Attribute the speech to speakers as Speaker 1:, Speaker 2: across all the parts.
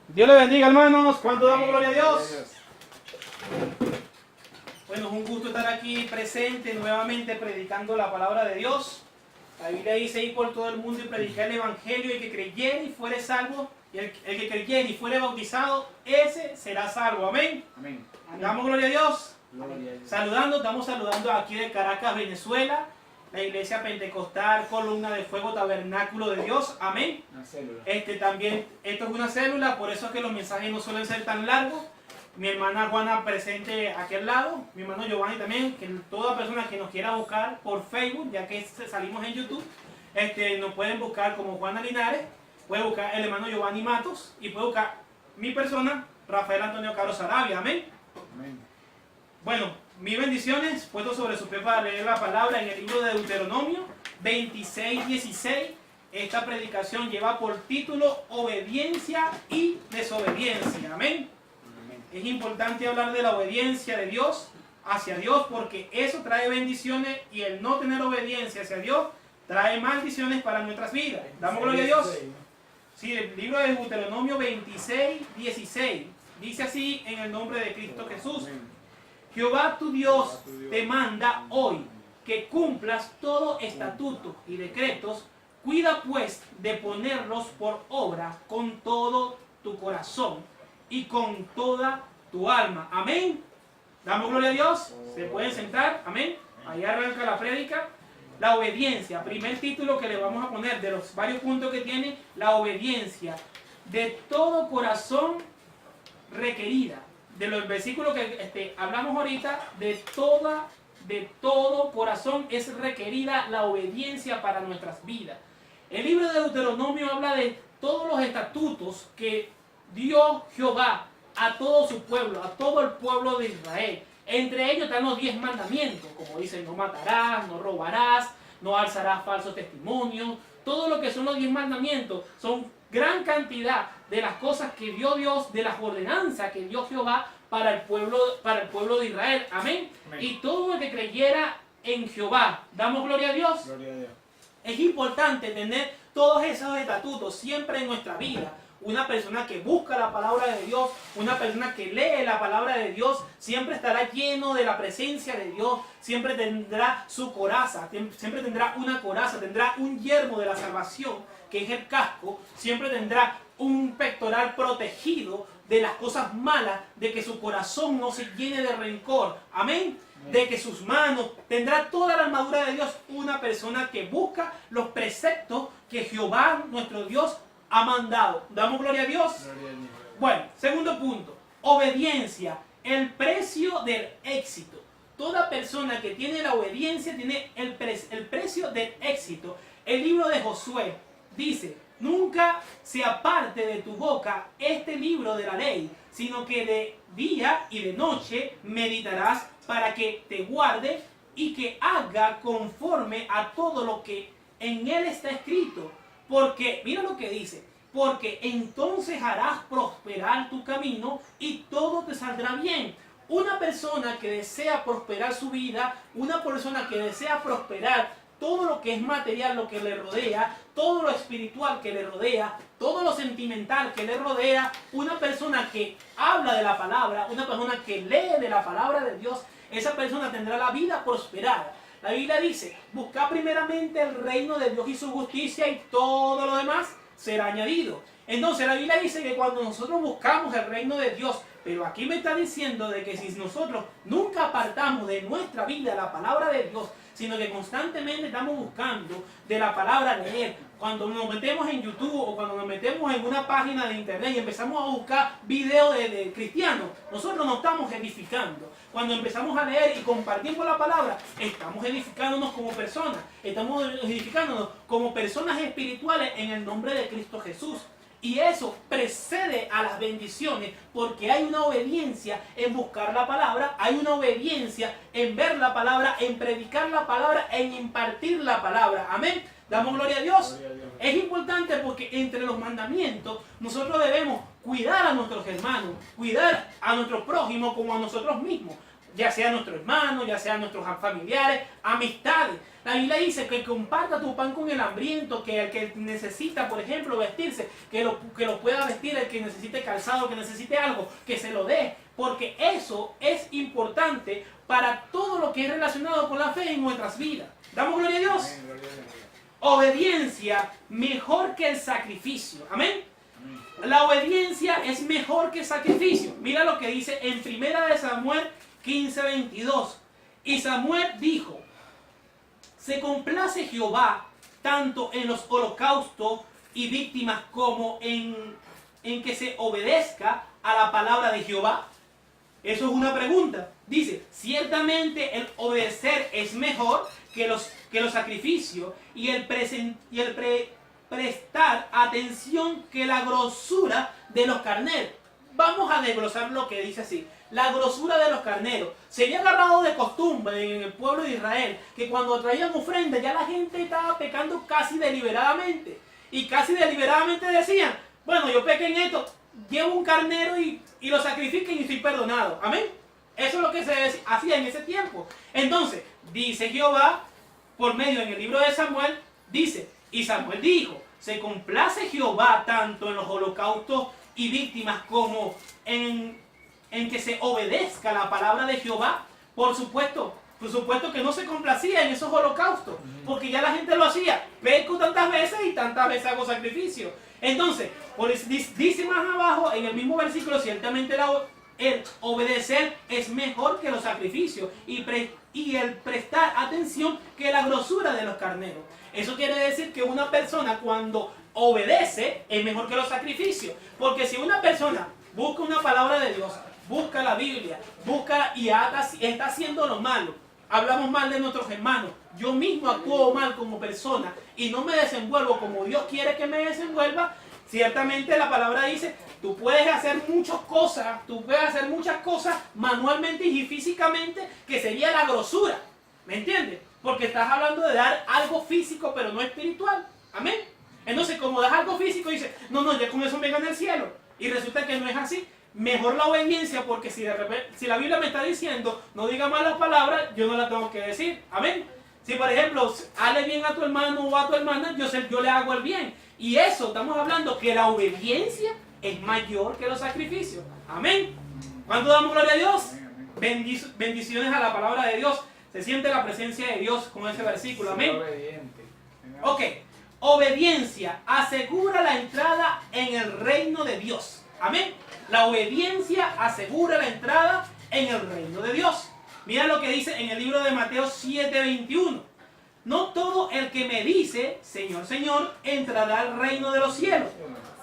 Speaker 1: Dios le bendiga, hermanos. ¿Cuánto damos gloria a Dios? Bueno, es un gusto estar aquí presente nuevamente predicando la palabra de Dios. La Biblia dice: ir por todo el mundo y predicar el evangelio. El que creyere y fuere salvo, y el que creyere y fuere bautizado, ese será salvo. Amén.
Speaker 2: Amén.
Speaker 1: Damos gloria a Dios.
Speaker 2: Gloria a Dios.
Speaker 1: Estamos saludando aquí de Caracas, Venezuela, la iglesia pentecostal Columna de Fuego Tabernáculo de Dios. Amén.
Speaker 2: Una célula.
Speaker 1: También, esto es una célula, por eso es que los mensajes no suelen ser tan largos. Mi hermana Juana presente aquí al lado, mi hermano Giovanni también, que toda persona que nos quiera buscar por Facebook, ya que salimos en YouTube, nos pueden buscar como Juana Linares, puede buscar el hermano Giovanni Matos y puede buscar mi persona, Rafael Antonio Caro Sarabia. Amén.
Speaker 2: Amén.
Speaker 1: Bueno, mis bendiciones puesto sobre su pie para leer la palabra en el libro de Deuteronomio 26:16. Esta predicación lleva por título Obediencia y Desobediencia. Amén. Es importante hablar de la obediencia de Dios hacia Dios, porque eso trae bendiciones, y el no tener obediencia hacia Dios trae maldiciones para nuestras vidas. ¿Damos gloria a Dios? Sí, el libro de Deuteronomio 26:16 dice así en el nombre de Cristo Jesús: Jehová tu Dios te manda hoy que cumplas todo estatutos y decretos. Cuida pues de ponerlos por obra con todo tu corazón y con toda tu alma. Amén. Damos gloria a Dios. Se pueden sentar. Amén. Ahí arranca la prédica. La obediencia. Primer título que le vamos a poner de los varios puntos que tiene: la obediencia de todo corazón requerida. De los versículos que hablamos ahorita, de todo corazón es requerida la obediencia para nuestras vidas. El libro de Deuteronomio habla de todos los estatutos que dio Jehová a todo su pueblo, a todo el pueblo de Israel. Entre ellos están los 10 mandamientos, como dicen: no matarás, no robarás, no alzarás falsos testimonios. Todo lo que son los 10 mandamientos son gran cantidad de las cosas que dio Dios, de las ordenanzas que dio Jehová para el pueblo de Israel. Amén.
Speaker 2: Amén.
Speaker 1: Y todo el que creyera en Jehová, damos gloria a Dios.
Speaker 2: Gloria a Dios.
Speaker 1: Es importante tener todos esos estatutos siempre en nuestra vida. Una persona que busca la palabra de Dios, una persona que lee la palabra de Dios, siempre estará lleno de la presencia de Dios, siempre tendrá su coraza, siempre tendrá una coraza, tendrá un yelmo de la salvación, que es el casco, siempre tendrá un pectoral protegido de las cosas malas, de que su corazón no se llene de rencor. Amén. De que sus manos, tendrá toda la armadura de Dios, una persona que busca los preceptos que Jehová, nuestro Dios, ha mandado. ¿Damos gloria a Dios?
Speaker 2: Gloria a Dios.
Speaker 1: Bueno, segundo punto: obediencia, el precio del éxito. Toda persona que tiene la obediencia tiene el precio del éxito. El libro de Josué dice: nunca se aparte de tu boca este libro de la ley, sino que de día y de noche meditarás, para que te guarde y que haga conforme a todo lo que en él está escrito. Porque, mira lo que dice: porque entonces harás prosperar tu camino y todo te saldrá bien. Una persona que desea prosperar su vida, una persona que desea prosperar todo lo que es material, lo que le rodea, todo lo espiritual que le rodea, todo lo sentimental que le rodea, una persona que habla de la palabra, una persona que lee de la palabra de Dios, esa persona tendrá la vida prosperada. La Biblia dice: buscad primeramente el reino de Dios y su justicia, y todo lo demás será añadido. Entonces la Biblia dice que cuando nosotros buscamos el reino de Dios, pero aquí me está diciendo de que si nosotros nunca apartamos de nuestra vida la palabra de Dios, sino que constantemente estamos buscando de la palabra leer. Cuando nos metemos en YouTube o cuando nos metemos en una página de internet y empezamos a buscar videos de cristianos, nosotros nos estamos edificando. Cuando empezamos a leer y compartimos la palabra, estamos edificándonos como personas, estamos edificándonos como personas espirituales en el nombre de Cristo Jesús. Y eso precede a las bendiciones, porque hay una obediencia en buscar la palabra, hay una obediencia en ver la palabra, en predicar la palabra, en impartir la palabra. Amén. Damos gloria a Dios.
Speaker 2: Gloria a Dios.
Speaker 1: Es importante porque entre los mandamientos nosotros debemos cuidar a nuestros hermanos, cuidar a nuestro prójimo como a nosotros mismos. ya sea nuestro hermano, ya sea nuestros familiares, amistades. La Biblia dice que comparta tu pan con el hambriento, que el que necesita, por ejemplo, vestirse, que lo pueda vestir, el que necesite calzado, que necesite algo, que se lo dé. Porque eso es importante para todo lo que es relacionado con la fe en nuestras vidas. ¿Damos gloria a Dios?
Speaker 2: Amén, gloria a Dios.
Speaker 1: Obediencia mejor que el sacrificio. Amén. La obediencia es mejor que el sacrificio. Mira lo que dice en 1 Samuel 15:22. Y Samuel dijo: se complace Jehová tanto en los holocaustos y víctimas como en que se obedezca a la palabra de Jehová. Eso es una pregunta. Dice, ciertamente el obedecer es mejor que los sacrificios y el prestar atención que la grosura de los carneros. Vamos a desglosar lo que dice así. La grosura de los carneros. Se había agarrado de costumbre en el pueblo de Israel que cuando traían ofrenda ya la gente estaba pecando casi deliberadamente. Y casi deliberadamente decían, bueno, yo pequé en esto, llevo un carnero y lo sacrifiquen y estoy perdonado. Amén. Eso es lo que se hacía en ese tiempo. Entonces, dice Jehová, por medio en el libro de Samuel, dice, y Samuel dijo, se complace Jehová tanto en los holocaustos y víctimas como en que se obedezca la palabra de Jehová. Por supuesto que no se complacía en esos holocaustos, porque ya la gente lo hacía. Peco tantas veces y tantas veces hago sacrificio. Entonces, dice más abajo en el mismo versículo, ciertamente el obedecer es mejor que los sacrificios y el prestar atención que la grosura de los carneros. Eso quiere decir que una persona cuando obedece es mejor que los sacrificios. Porque si una persona busca una palabra de Dios, busca la Biblia, busca y está haciendo lo malo, hablamos mal de nuestros hermanos, yo mismo actúo mal como persona y no me desenvuelvo como Dios quiere que me desenvuelva, ciertamente la palabra dice, tú puedes hacer muchas cosas manualmente y físicamente, que sería la grosura, ¿me entiendes? Porque estás hablando de dar algo físico pero no espiritual, amén. Entonces como das algo físico dices, no, ya con eso me gana el cielo, y resulta que no es así. Mejor la obediencia, porque si la Biblia me está diciendo no diga malas palabras, yo no las tengo que decir, amén. Si por ejemplo, hazle bien a tu hermano o a tu hermana, yo le hago el bien. Y eso, estamos hablando que la obediencia es mayor que los sacrificios, amén. ¿Cuánto damos gloria a Dios? Bendiciones a la palabra de Dios. Se siente la presencia de Dios con ese versículo, amén. Ok, obediencia asegura la entrada en el reino de Dios, amén. La obediencia asegura la entrada en el reino de Dios. Mira lo que dice en el libro de Mateo 7:21. No todo el que me dice, Señor, Señor, entrará al reino de los cielos,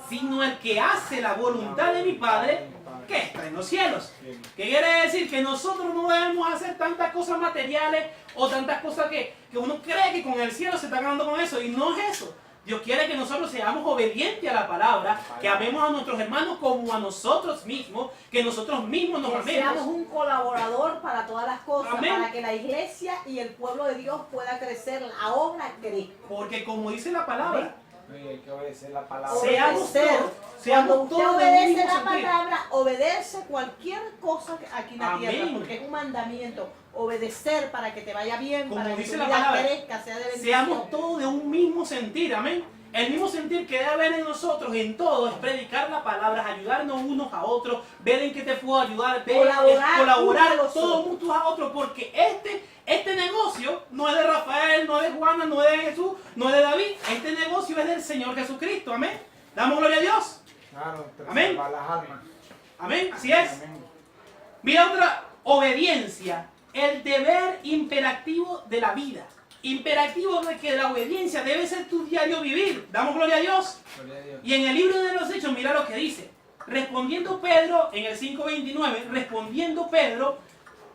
Speaker 1: sino el que hace la voluntad de mi Padre que está en los cielos. ¿Qué quiere decir? Que nosotros no debemos hacer tantas cosas materiales o tantas cosas que uno cree que con el cielo se está ganando con eso, y no es eso. Dios quiere que nosotros seamos obedientes a la palabra, que amemos a nuestros hermanos como a nosotros mismos, que nosotros mismos nos amemos.
Speaker 3: Que seamos un colaborador para todas las cosas,
Speaker 1: amén,
Speaker 3: para que la iglesia y el pueblo de Dios pueda crecer, la obra crezca.
Speaker 1: Porque como dice la palabra,
Speaker 2: hay que obedecer la palabra.
Speaker 1: Seamos
Speaker 3: Cuando usted
Speaker 1: todos
Speaker 3: obedece la palabra, obedece cualquier cosa aquí en la
Speaker 1: amén,
Speaker 3: tierra, porque es un mandamiento. Obedecer para que te vaya bien,
Speaker 1: como
Speaker 3: para que
Speaker 1: dice
Speaker 3: tu
Speaker 1: la
Speaker 3: vida
Speaker 1: palabra,
Speaker 3: crezca, sea de bendición.
Speaker 1: seamos todos de un mismo sentir, amén. El mismo sentir que debe haber en nosotros en todo es predicar la palabra, ayudarnos unos a otros, ver en qué te puedo ayudar, colaborar todos mutuos a otros, porque este negocio no es de Rafael, no es de Juana, no es de Jesús, no es de David. Este negocio es del Señor Jesucristo, amén. Damos gloria a Dios.
Speaker 2: Claro,
Speaker 1: amén.
Speaker 2: Las almas.
Speaker 1: Amén, así es. Amén. Mira otra, obediencia, el deber imperativo de la vida. Imperativo de que la obediencia debe ser tu diario vivir. Damos gloria a Dios.
Speaker 2: Gloria a Dios.
Speaker 1: Y en el libro de los Hechos, mira lo que dice. Respondiendo Pedro, en el 5:29, respondiendo Pedro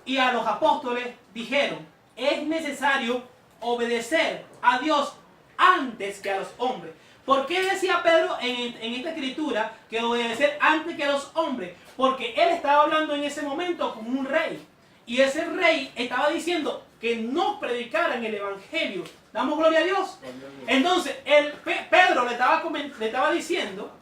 Speaker 1: y a los apóstoles dijeron, es necesario obedecer a Dios antes que a los hombres. ¿Por qué decía Pedro en esta escritura que obedecer antes que a los hombres? Porque él estaba hablando en ese momento con un rey. Y ese rey estaba diciendo que no predicaran el evangelio. Damos gloria a Dios. Entonces, Pedro le estaba diciendo,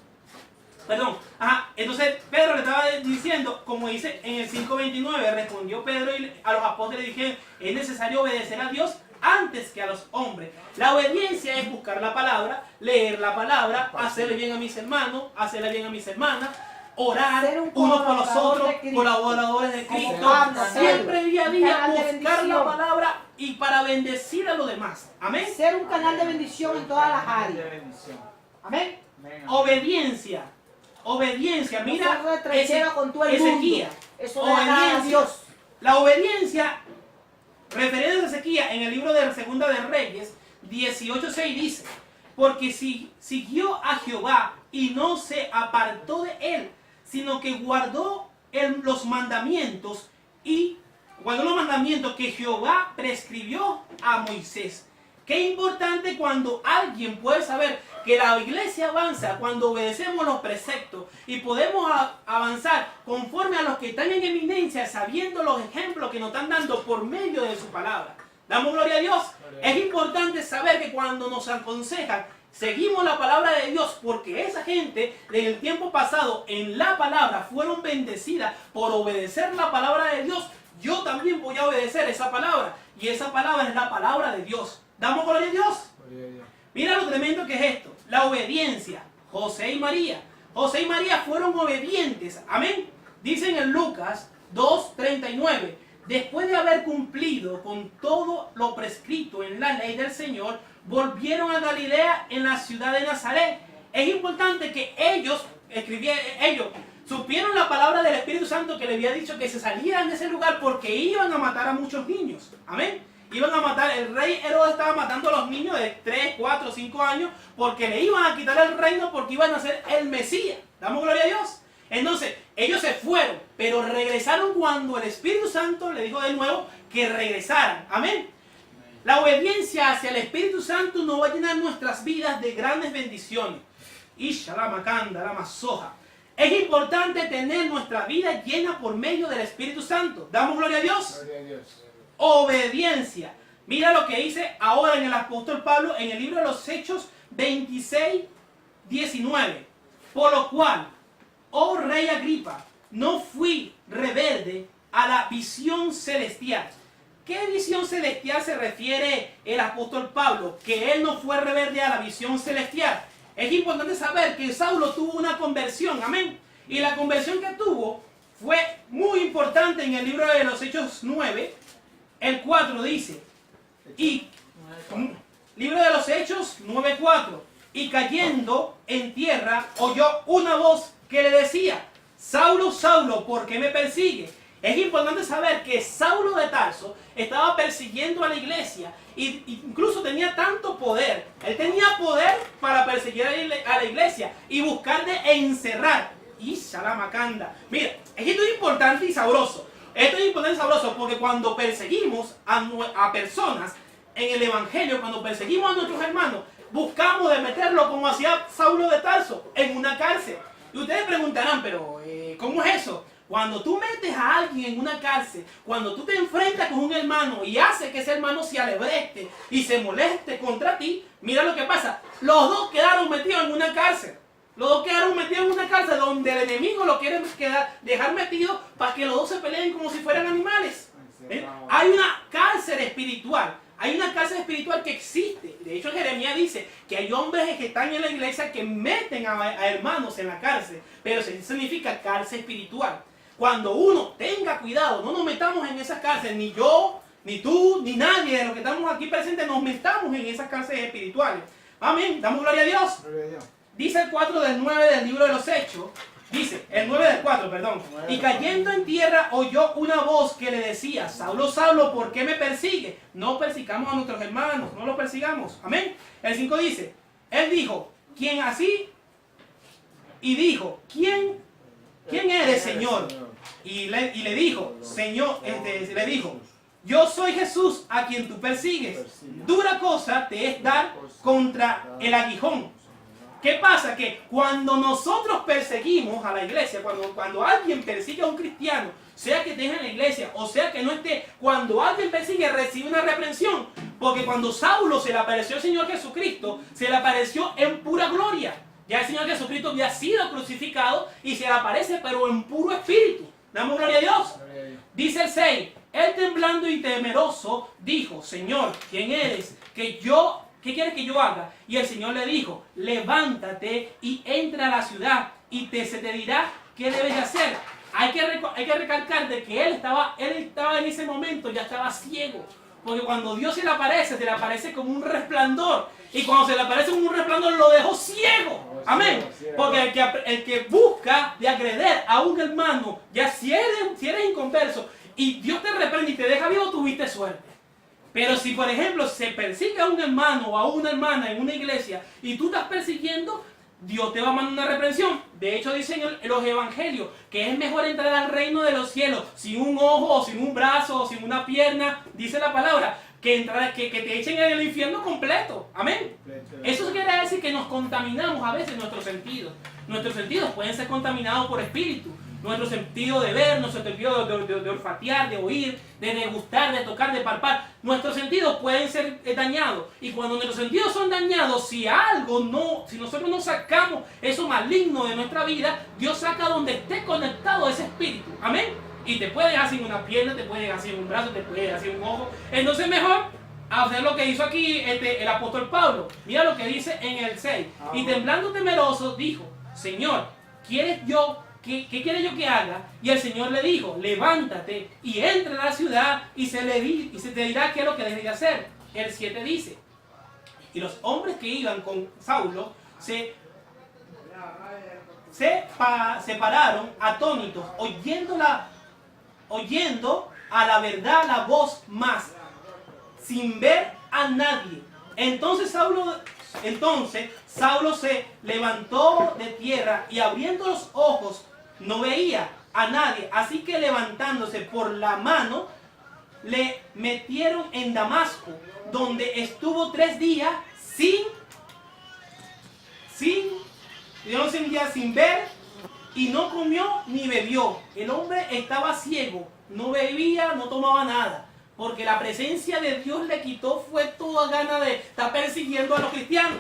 Speaker 1: entonces Pedro le estaba diciendo, como dice en el 5:29, respondió Pedro y a los apóstoles dijeron, es necesario obedecer a Dios antes que a los hombres. La obediencia es buscar la palabra, leer la palabra, hacerle bien a mis hermanos, hacerle bien a mis hermanas, orar
Speaker 3: Ser un
Speaker 1: unos por los
Speaker 3: colaborador
Speaker 1: otros,
Speaker 3: de Cristo.
Speaker 1: colaboradores de Cristo,
Speaker 3: Anda,
Speaker 1: siempre día a
Speaker 3: un
Speaker 1: día
Speaker 3: canal de
Speaker 1: buscar la
Speaker 3: bendición.
Speaker 1: palabra y para bendecir a los demás. Amén.
Speaker 3: Ser un canal de bendición en todas las
Speaker 2: De
Speaker 3: áreas.
Speaker 2: bendición.
Speaker 3: Amén.
Speaker 2: Amén.
Speaker 1: Obediencia. Obediencia. Mira,
Speaker 3: No ser retrechero con todo el
Speaker 1: Ezequiel.
Speaker 3: mundo. Eso le agrada a Dios.
Speaker 1: La obediencia, referido a Ezequiel, en el libro de Segunda de Reyes, 18:6 dice, porque si siguió a Jehová y no se apartó de él, sino que guardó los mandamientos que Jehová prescribió a Moisés. Qué importante cuando alguien puede saber que la iglesia avanza cuando obedecemos los preceptos y podemos avanzar conforme a los que están en eminencia, sabiendo los ejemplos que nos están dando por medio de su palabra. Damos gloria a Dios. Es importante saber que cuando nos aconsejan, seguimos la palabra de Dios, porque esa gente en el tiempo pasado en la palabra fueron bendecidas por obedecer la palabra de Dios. Yo también voy a obedecer esa palabra, y esa palabra es la palabra de Dios. ¿Damos gloria a Dios?
Speaker 2: Gloria a Dios.
Speaker 1: Mira lo tremendo que es esto, la obediencia. José y María. José y María fueron obedientes. Amén. Dicen en Lucas 2:39. Después de haber cumplido con todo lo prescrito en la ley del Señor, volvieron a Galilea en la ciudad de Nazaret. Es importante que ellos supieron la palabra del Espíritu Santo que le había dicho que se salieran de ese lugar porque iban a matar a muchos niños. Amén. Iban a matar, el rey Herodes estaba matando a los niños de 3, 4, 5 años porque le iban a quitar el reino porque iban a ser el Mesías. ¿Damos gloria a Dios? Entonces, ellos se fueron, pero regresaron cuando el Espíritu Santo le dijo de nuevo que regresaran. Amén. La obediencia hacia el Espíritu Santo nos va a llenar nuestras vidas de grandes bendiciones. Isha la macanda, la masoja. Es importante tener nuestra vida llena por medio del Espíritu Santo. ¿Damos gloria a Dios?
Speaker 2: Gloria a Dios.
Speaker 1: Obediencia. Mira lo que dice ahora en el apóstol Pablo en el libro de los Hechos 26:19. Por lo cual, oh rey Agripa, no fui rebelde a la visión celestial. ¿Qué visión celestial se refiere el apóstol Pablo? Que él no fue rebelde a la visión celestial. Es importante saber que Saulo tuvo una conversión, amén. Y la conversión que tuvo fue muy importante en el libro de los Hechos 9. El 4 dice, libro de los Hechos 9:4, y cayendo en tierra oyó una voz que le decía, Saulo, Saulo, ¿por qué me persigue? Es importante saber que Saulo de Tarso estaba persiguiendo a la iglesia e incluso tenía tanto poder. Él tenía poder para perseguir a la iglesia y buscar de encerrar. Y Salamacanda. Mira, esto es importante y sabroso. Esto es importante y sabroso porque cuando perseguimos a personas en el evangelio, cuando perseguimos a nuestros hermanos, buscamos de meterlo como hacía Saulo de Tarso en una cárcel. Y ustedes preguntarán, pero ¿cómo es eso? Cuando tú metes a alguien en una cárcel, cuando tú te enfrentas con un hermano y hace que ese hermano se alebreste y se moleste contra ti, mira lo que pasa. Los dos quedaron metidos en una cárcel. Los dos quedaron metidos en una cárcel donde el enemigo lo quiere dejar metido para que los dos se peleen como si fueran animales. Hay una cárcel espiritual. Hay una cárcel espiritual que existe. De hecho, Jeremías dice que hay hombres que están en la iglesia que meten a hermanos en la cárcel. Pero eso significa cárcel espiritual. Cuando uno tenga cuidado, no nos metamos en esa cárcel. Ni yo, ni tú, ni nadie de los que estamos aquí presentes nos metamos en esas cárceles espirituales. Amén. Damos gloria a Dios.
Speaker 2: Gloria a Dios.
Speaker 1: Dice el 4 del 9 del libro de los Hechos. Dice, el 9 del 4, perdón. Y cayendo en tierra oyó una voz que le decía, Saulo, Saulo, ¿por qué me persigue? No persigamos a nuestros hermanos, no los persigamos. Amén. El 5 dice, él dijo, ¿quién así? Y dijo, ¿quién eres, Señor? Y le dijo, Señor, le dijo, yo soy Jesús a quien tú persigues. Dura cosa te es dar contra el aguijón. ¿Qué pasa? Que cuando nosotros perseguimos a la iglesia, cuando alguien persigue a un cristiano, sea que esté en la iglesia o sea que no esté, cuando alguien persigue recibe una reprensión. Porque cuando Saulo se le apareció el Señor Jesucristo, se le apareció en pura gloria. Ya el Señor Jesucristo había sido crucificado y se le aparece, pero en puro espíritu. Damos gloria a Dios.
Speaker 2: Gloria a Dios.
Speaker 1: Dice el 6, él temblando y temeroso dijo, Señor, ¿quién eres? ¿Qué quieres que yo haga? Y el Señor le dijo, levántate y entra a la ciudad y se te dirá qué debes de hacer. Hay que recalcar de que él estaba en ese momento, ya estaba ciego. Porque cuando Dios se le aparece como un resplandor. Y cuando se le aparece como un resplandor, lo dejó ciego. Amén. Porque el que busca de agreder a un hermano, ya si eres inconverso, y Dios te reprende y te deja vivo, tuviste suerte. Pero si, por ejemplo, se persigue a un hermano o a una hermana en una iglesia y tú estás persiguiendo, Dios te va a mandar una reprensión. De hecho, dicen en los evangelios que es mejor entrar al reino de los cielos sin un ojo, o sin un brazo, o sin una pierna, dice la palabra, que te echen en el infierno completo. Amén. Eso quiere decir que nos contaminamos a veces nuestros sentidos. Nuestros sentidos pueden ser contaminados por espíritu. Nuestro sentido de ver, nuestro sentido de olfatear, de oír, de degustar, de tocar, de palpar. Nuestros sentidos pueden ser dañados. Y cuando nuestros sentidos son dañados, si nosotros no sacamos eso maligno de nuestra vida, Dios saca donde esté conectado ese espíritu. Amén. Y te puede dejar sin una pierna, te puede dejar sin un brazo, te puede dejar sin un ojo. Entonces mejor hacer lo que hizo aquí el apóstol Pablo. Mira lo que dice en el 6. Y temblando temeroso dijo, Señor, ¿qué quiere yo que haga? Y el Señor le dijo, levántate y entra a la ciudad y se te dirá qué es lo que debes de hacer. El 7 dice, y los hombres que iban con Saulo se pararon atónitos, oyendo a la verdad la voz más, sin ver a nadie. Entonces Saulo se levantó de tierra y abriendo los ojos no veía a nadie. Así que levantándose por la mano, le metieron en Damasco, donde estuvo 3 días sin ver, y no comió ni bebió. El hombre estaba ciego, no bebía, no tomaba nada, porque la presencia de Dios le quitó, fue toda gana de estar persiguiendo a los cristianos.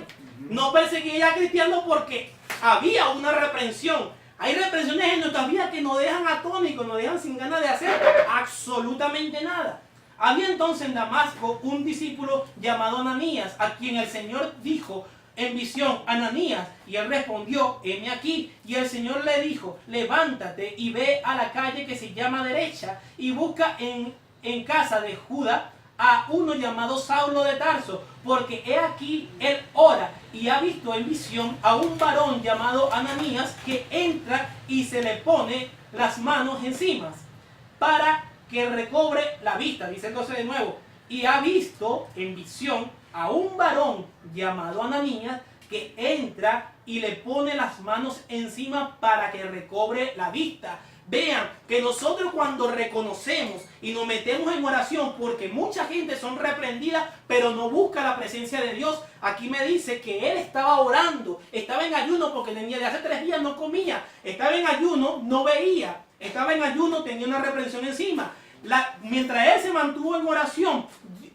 Speaker 1: No perseguía a cristianos porque había una reprensión. Hay reprensiones en nuestras vidas que nos dejan atónicos, nos dejan sin ganas de hacer absolutamente nada. Había entonces en Damasco un discípulo llamado Ananías, a quien el Señor dijo en visión, Ananías, y él respondió, heme aquí. Y el Señor le dijo, levántate y ve a la calle que se llama Derecha y busca en casa de Judá a uno llamado Saulo de Tarso, porque he aquí él ora y ha visto en visión a un varón llamado Ananías que entra y se le pone las manos encima para que recobre la vista. Dice entonces de nuevo, y ha visto en visión a un varón llamado Ananías que entra y le pone las manos encima para que recobre la vista. Vean que nosotros cuando reconocemos y nos metemos en oración, porque mucha gente son reprendidas pero no busca la presencia de Dios. Aquí me dice que él estaba orando, estaba en ayuno porque tenía de hace 3 días no comía, estaba en ayuno, no veía, estaba en ayuno, tenía una reprensión encima. Mientras él se mantuvo en oración,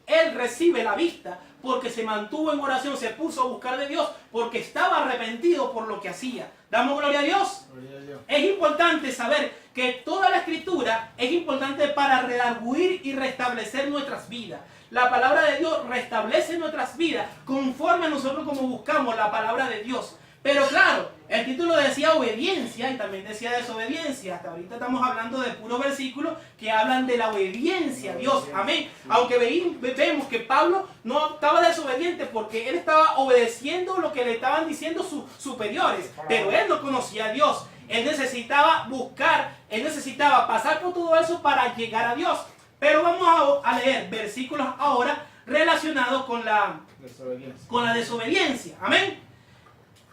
Speaker 1: él recibe la vista porque se mantuvo en oración, se puso a buscar de Dios porque estaba arrepentido por lo que hacía. ¿Damos gloria a Dios?
Speaker 2: Gloria a Dios.
Speaker 1: Es importante saber que toda la escritura es importante para redarguir y restablecer nuestras vidas. La palabra de Dios restablece nuestras vidas conforme a nosotros como buscamos la palabra de Dios. Pero claro, el título decía obediencia y también decía desobediencia. Hasta ahorita estamos hablando de puros versículos que hablan de la obediencia a Dios. Amén. Aunque vemos que Pablo no estaba desobediente porque él estaba obedeciendo lo que le estaban diciendo sus superiores. Pero él no conocía a Dios. Él necesitaba buscar, él necesitaba pasar por todo eso para llegar a Dios. Pero vamos a leer versículos ahora relacionados con la desobediencia. Amén.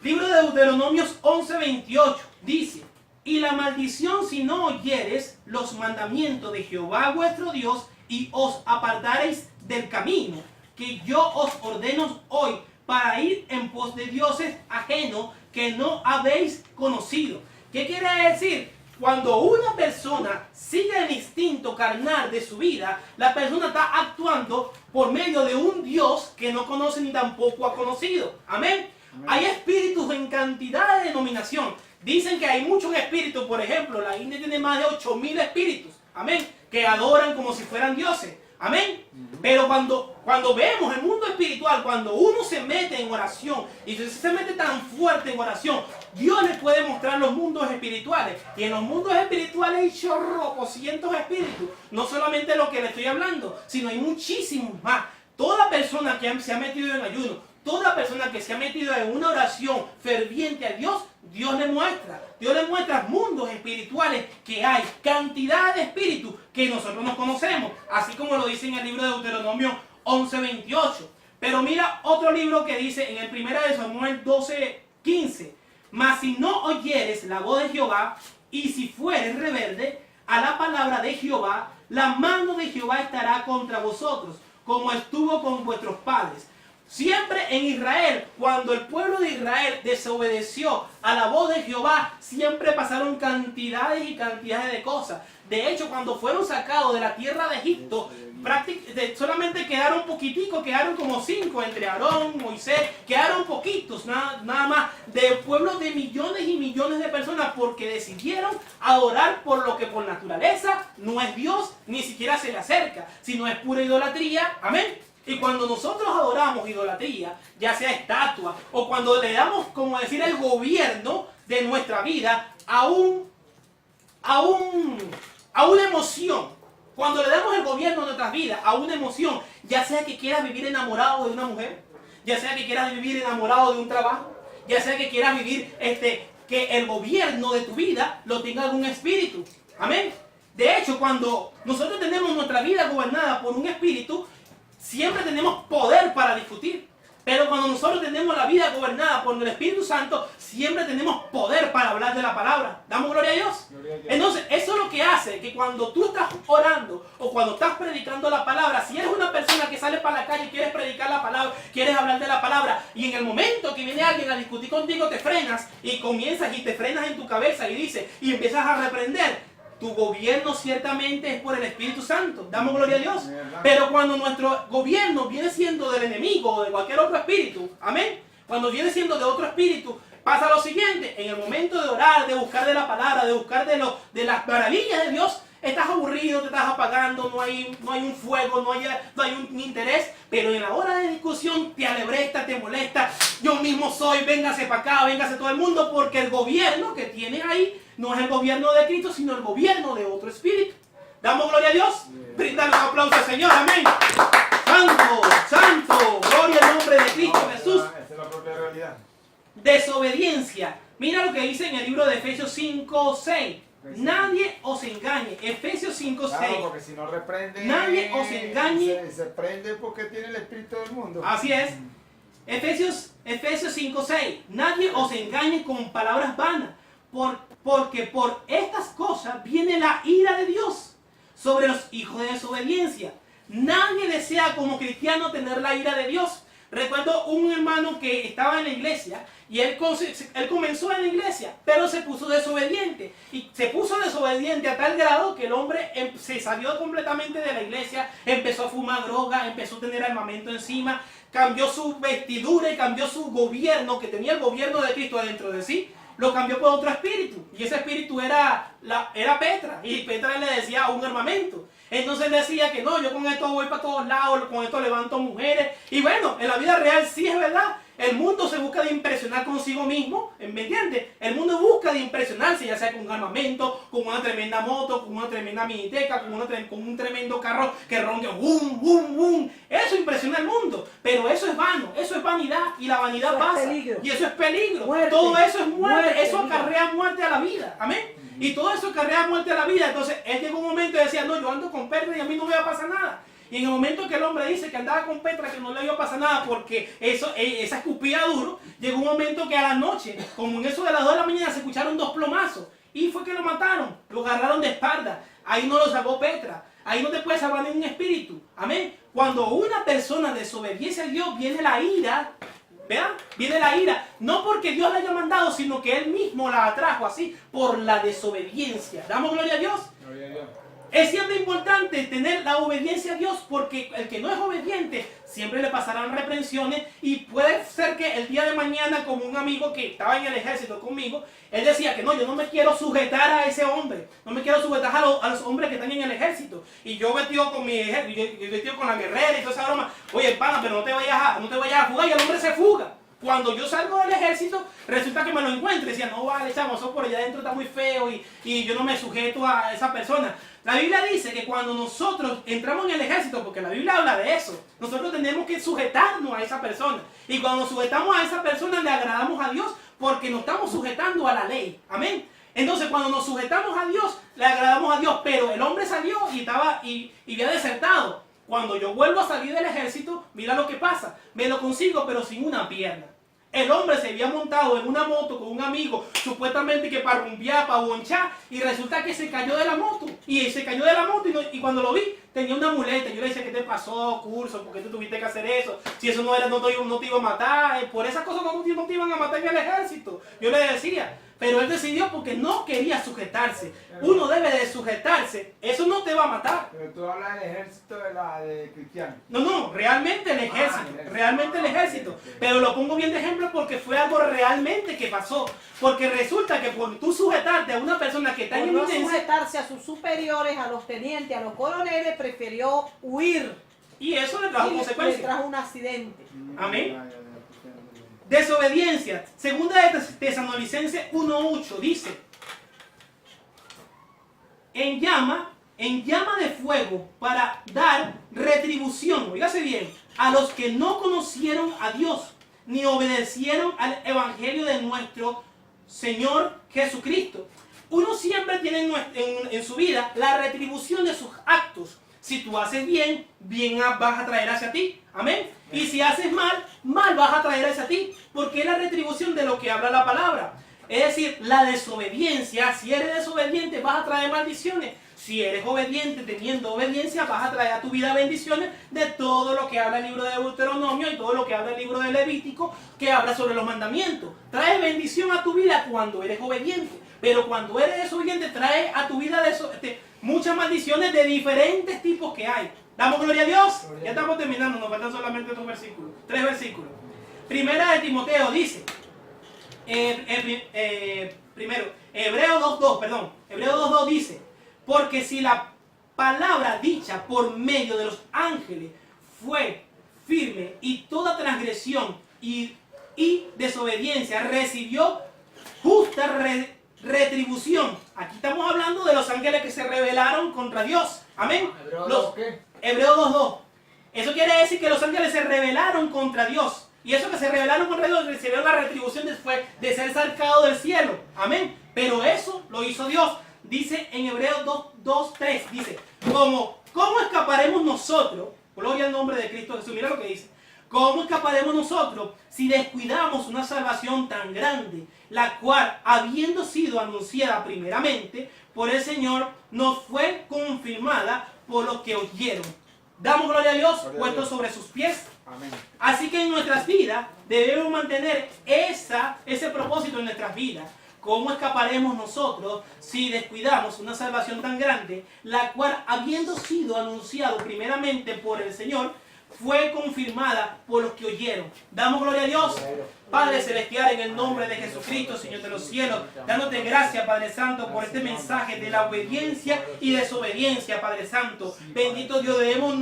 Speaker 1: Libro de Deuteronomios 11:28 dice, y la maldición si no oyeres los mandamientos de Jehová vuestro Dios y os apartareis del camino que yo os ordeno hoy para ir en pos de dioses ajenos que no habéis conocido. ¿Qué quiere decir? Cuando una persona sigue el instinto carnal de su vida, la persona está actuando por medio de un Dios que no conoce ni tampoco ha conocido. Amén. Hay espíritus en cantidad de denominación. Dicen que hay muchos espíritus, por ejemplo, la India tiene más de 8.000 espíritus, amén, que adoran como si fueran dioses, amén. Pero cuando vemos el mundo espiritual, cuando uno se mete en oración y se mete tan fuerte en oración, Dios le puede mostrar los mundos espirituales. Y en los mundos espirituales hay cientos espíritus. No solamente lo que le estoy hablando, sino hay muchísimos más. Toda persona que se ha metido en ayuno, toda persona que se ha metido en una oración ferviente a Dios, Dios le muestra mundos espirituales que hay, cantidad de espíritus que nosotros no conocemos, así como lo dice en el libro de Deuteronomio 11:28. Pero mira otro libro que dice en el 1 de Samuel 12:15, mas si no oyeres la voz de Jehová, y si fueres rebelde a la palabra de Jehová, la mano de Jehová estará contra vosotros, como estuvo con vuestros padres. Siempre en Israel, cuando el pueblo de Israel desobedeció a la voz de Jehová, siempre pasaron cantidades y cantidades de cosas. De hecho, cuando fueron sacados de la tierra de Egipto, solamente quedaron poquiticos, quedaron como 5 entre Aarón, Moisés, quedaron poquitos, nada más, de pueblos de millones y millones de personas, porque decidieron adorar por lo que por naturaleza no es Dios, ni siquiera se le acerca, sino es pura idolatría, amén. Y cuando nosotros adoramos idolatría, ya sea estatua, o cuando le damos, como decir, el gobierno de nuestra vida a una emoción, cuando le damos el gobierno de nuestras vidas a una emoción, ya sea que quieras vivir enamorado de una mujer, ya sea que quieras vivir enamorado de un trabajo, ya sea que quieras vivir que el gobierno de tu vida lo tenga algún espíritu, amén. De hecho, cuando nosotros tenemos nuestra vida gobernada por un espíritu, siempre tenemos poder para discutir. Pero cuando nosotros tenemos la vida gobernada por el Espíritu Santo, siempre tenemos poder para hablar de la palabra. ¿Damos gloria a Dios?
Speaker 2: Gloria a Dios.
Speaker 1: Entonces, eso es lo que hace que cuando tú estás orando o cuando estás predicando la palabra, si eres una persona que sale para la calle y quieres predicar la palabra, quieres hablar de la palabra, y en el momento que viene alguien a discutir contigo, te frenas y comienzas y te frenas en tu cabeza y dices, y empiezas a reprender. Tu gobierno ciertamente es por el Espíritu Santo. Damos gloria a Dios. Pero cuando nuestro gobierno viene siendo del enemigo o de cualquier otro espíritu, amén. Cuando viene siendo de otro espíritu, pasa lo siguiente. En el momento de orar, de buscar de la palabra, de buscar de las maravillas de Dios, estás aburrido, te estás apagando, no hay un fuego, no hay un interés. Pero en la hora de discusión te alebresta, te molesta. Yo mismo soy, véngase para acá, véngase todo el mundo, porque el gobierno que tiene ahí no es el gobierno de Cristo, sino el gobierno de otro espíritu. Damos gloria a Dios. Brindale un aplauso al Señor. Amén. Santo, santo. Gloria al nombre de Cristo Jesús.
Speaker 2: Esa es la propia realidad.
Speaker 1: Desobediencia. Mira lo que dice en el libro de Efesios 5:6. Nadie os engañe. Efesios 5:6.
Speaker 2: Claro, porque si no reprende,
Speaker 1: Nadie os engañe.
Speaker 2: Se prende porque tiene el espíritu del mundo.
Speaker 1: Así es. Efesios 5:6. Nadie os engañe con palabras vanas. Porque por estas cosas viene la ira de Dios sobre los hijos de desobediencia. Nadie desea como cristiano tener la ira de Dios. Recuerdo un hermano que estaba en la iglesia y él comenzó en la iglesia, pero se puso desobediente. Y se puso desobediente a tal grado que el hombre se salió completamente de la iglesia, empezó a fumar droga, empezó a tener armamento encima, cambió su vestidura y cambió su gobierno, que tenía el gobierno de Cristo dentro de sí. Lo cambió por otro espíritu. Y ese espíritu era Petra. Y Petra le decía un armamento. Entonces él decía que no, yo con esto voy para todos lados, con esto levanto mujeres. Y bueno, en la vida real sí es verdad. El mundo se busca de impresionar consigo mismo, ¿me entiendes? El mundo busca de impresionarse, ya sea con un armamento, con una tremenda moto, con una tremenda miniteca, con un tremendo carro que ronque, ¡bum, bum, bum! Eso impresiona al mundo, pero eso es vano, eso es vanidad, y la vanidad pasa, y eso es peligro.
Speaker 3: Muerte.
Speaker 1: Todo eso es muerte, eso
Speaker 3: Vida.
Speaker 1: acarrea muerte a la vida, amén. Y todo eso acarrea muerte a la vida. Entonces él llegó un momento y decía, no, yo ando con Petra y a mí no me va a pasar nada. Y en el momento que el hombre dice que andaba con Petra, que no le iba a pasar nada porque esa escupía duro, llegó un momento que a la noche, como en eso de las 2 de la mañana, se escucharon 2 plomazos. Y fue que lo mataron, lo agarraron de espalda. Ahí no lo salvó Petra. Ahí no te puede salvar ningún espíritu. Amén. Cuando una persona desobedece a Dios, viene la ira. ¿Vean? Viene la ira. No porque Dios la haya mandado, sino que Él mismo la atrajo así por la desobediencia. ¿Damos gloria a Dios?
Speaker 2: Gloria a Dios.
Speaker 1: Es siempre importante tener la obediencia a Dios, porque el que no es obediente siempre le pasarán reprensiones, y puede ser que el día de mañana, como un amigo que estaba en el ejército conmigo, él decía que no, yo no me quiero sujetar a ese hombre, no me quiero sujetar a los hombres que están en el ejército, y yo vestido con mi ejército, yo vestido con la guerrera y toda esa broma. Oye, pana, pero no te vayas a fugar, y el hombre se fuga. Cuando yo salgo del ejército, resulta que me lo encuentro y decía, no vale, chamo, eso por allá adentro está muy feo y yo no me sujeto a esa persona. La Biblia dice que cuando nosotros entramos en el ejército, porque la Biblia habla de eso, nosotros tenemos que sujetarnos a esa persona. Y cuando nos sujetamos a esa persona, le agradamos a Dios, porque nos estamos sujetando a la ley. Amén. Entonces, cuando nos sujetamos a Dios, le agradamos a Dios. Pero el hombre salió y había desertado. Cuando yo vuelvo a salir del ejército, mira lo que pasa. Me lo consigo, pero sin una pierna. El hombre se había montado en una moto con un amigo, supuestamente que para rumbear, para bonchar, y resulta que se cayó de la moto. Y se cayó de la moto y cuando lo vi, tenía una muleta. Yo le decía, ¿qué te pasó, Curso? ¿Por qué tú tuviste que hacer eso? Si eso no te iba a matar, por esas cosas no te iban a matar en el ejército. Yo le decía, pero él decidió porque no quería sujetarse. Uno debe de sujetarse, eso no te va a matar.
Speaker 2: Pero tú hablas del ejército de cristiano.
Speaker 1: No, realmente el ejército. Pero lo pongo bien de ejemplo porque fue algo realmente que pasó. Porque resulta que por tú sujetarte a una persona que está en
Speaker 3: Por no
Speaker 1: eminencia,
Speaker 3: sujetarse a sus superiores, a los tenientes, a los coroneles, prefirió huir.
Speaker 1: y eso le trajo
Speaker 3: Y le
Speaker 1: consecuencias.
Speaker 3: trajo un accidente.
Speaker 1: Amén. Desobediencia. Segunda de Tesalonicenses 1:8 dice: en llama de fuego para dar retribución, oígase bien, a los que no conocieron a Dios ni obedecieron al evangelio de nuestro Señor Jesucristo. Uno siempre tiene en su vida la retribución de sus actos. Si tú haces bien, bien vas a traer hacia ti. Amén. Y si haces mal, mal vas a traer hacia ti. Porque es la retribución de lo que habla la palabra. Es decir, la desobediencia. Si eres desobediente, vas a traer maldiciones. Si eres obediente, teniendo obediencia, vas a traer a tu vida bendiciones de todo lo que habla el libro de Deuteronomio y todo lo que habla el libro de Levítico, que habla sobre los mandamientos. Trae bendición a tu vida cuando eres obediente. Pero cuando eres desobediente, trae a tu vida muchas maldiciones de diferentes tipos que hay. Damos gloria a Dios. Ya estamos terminando, nos faltan solamente 3 versículos. Primera de Timoteo dice, primero, Hebreos 2:2 dice: porque si la palabra dicha por medio de los ángeles fue firme, y toda transgresión y desobediencia recibió justa retribución. Aquí estamos hablando de los ángeles que se rebelaron contra Dios. Amén. Hebreos 2:2. Eso quiere decir que los ángeles se rebelaron contra Dios. Y eso que se rebelaron contra Dios recibieron la retribución después de ser sacados del cielo. Amén. Pero eso lo hizo Dios. Dice en Hebreos 2:3, dice, ¿cómo escaparemos nosotros? Gloria al nombre de Cristo Jesús. Mira lo que dice. ¿Cómo escaparemos nosotros si descuidamos una salvación tan grande, la cual, habiendo sido anunciada primeramente por el Señor, nos fue confirmada por los que oyeron? Damos gloria a Dios, puesto sobre sus pies.
Speaker 2: Amén.
Speaker 1: Así que en nuestras vidas debemos mantener ese propósito en nuestras vidas. ¿Cómo escaparemos nosotros si descuidamos una salvación tan grande, la cual, habiendo sido anunciado primeramente por el Señor, fue confirmada por los que oyeron? Damos gloria a Dios. Padre Celestial, en el nombre de Jesucristo, Señor de los cielos, dándote gracias, Padre Santo, por este mensaje de la obediencia y desobediencia, Padre Santo. Bendito Dios, debemos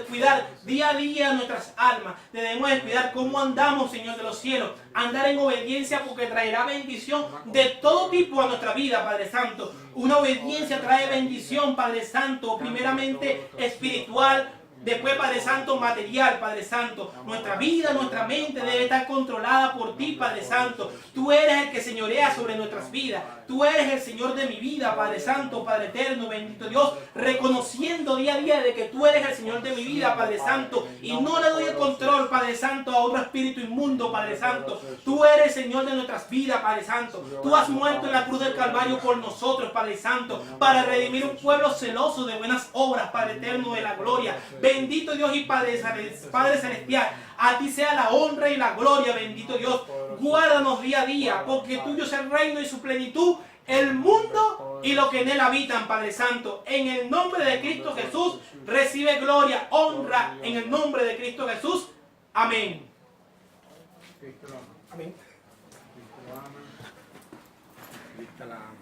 Speaker 1: cuidar día a día nuestras almas. Debemos cuidar cómo andamos, Señor de los cielos. Andar en obediencia, porque traerá bendición de todo tipo a nuestra vida, Padre Santo. Una obediencia trae bendición, Padre Santo, primeramente espiritual. Después, Padre Santo, material, Padre Santo. Nuestra vida, nuestra mente debe estar controlada por ti, Padre Santo. Tú eres el que señorea sobre nuestras vidas. Tú eres el Señor de mi vida, Padre Santo, Padre eterno, bendito Dios. Reconociendo día a día de que tú eres el Señor de mi vida, Padre Santo. Y no le doy el control, Padre Santo, a otro espíritu inmundo, Padre Santo. Tú eres el Señor de nuestras vidas, Padre Santo. Tú has muerto en la cruz del Calvario por nosotros, Padre Santo, para redimir un pueblo celoso de buenas obras, Padre eterno de la gloria. Bendito Dios y Padre Celestial, a ti sea la honra y la gloria, bendito Dios. Guárdanos día a día, porque tuyo es el reino y su plenitud, el mundo y los que en él habitan, Padre Santo. En el nombre de Cristo Jesús, recibe gloria, honra, en el nombre de Cristo Jesús. Amén.
Speaker 2: Cristo lo ama.
Speaker 1: Amén.
Speaker 2: Cristo lo ama. Cristo la ama.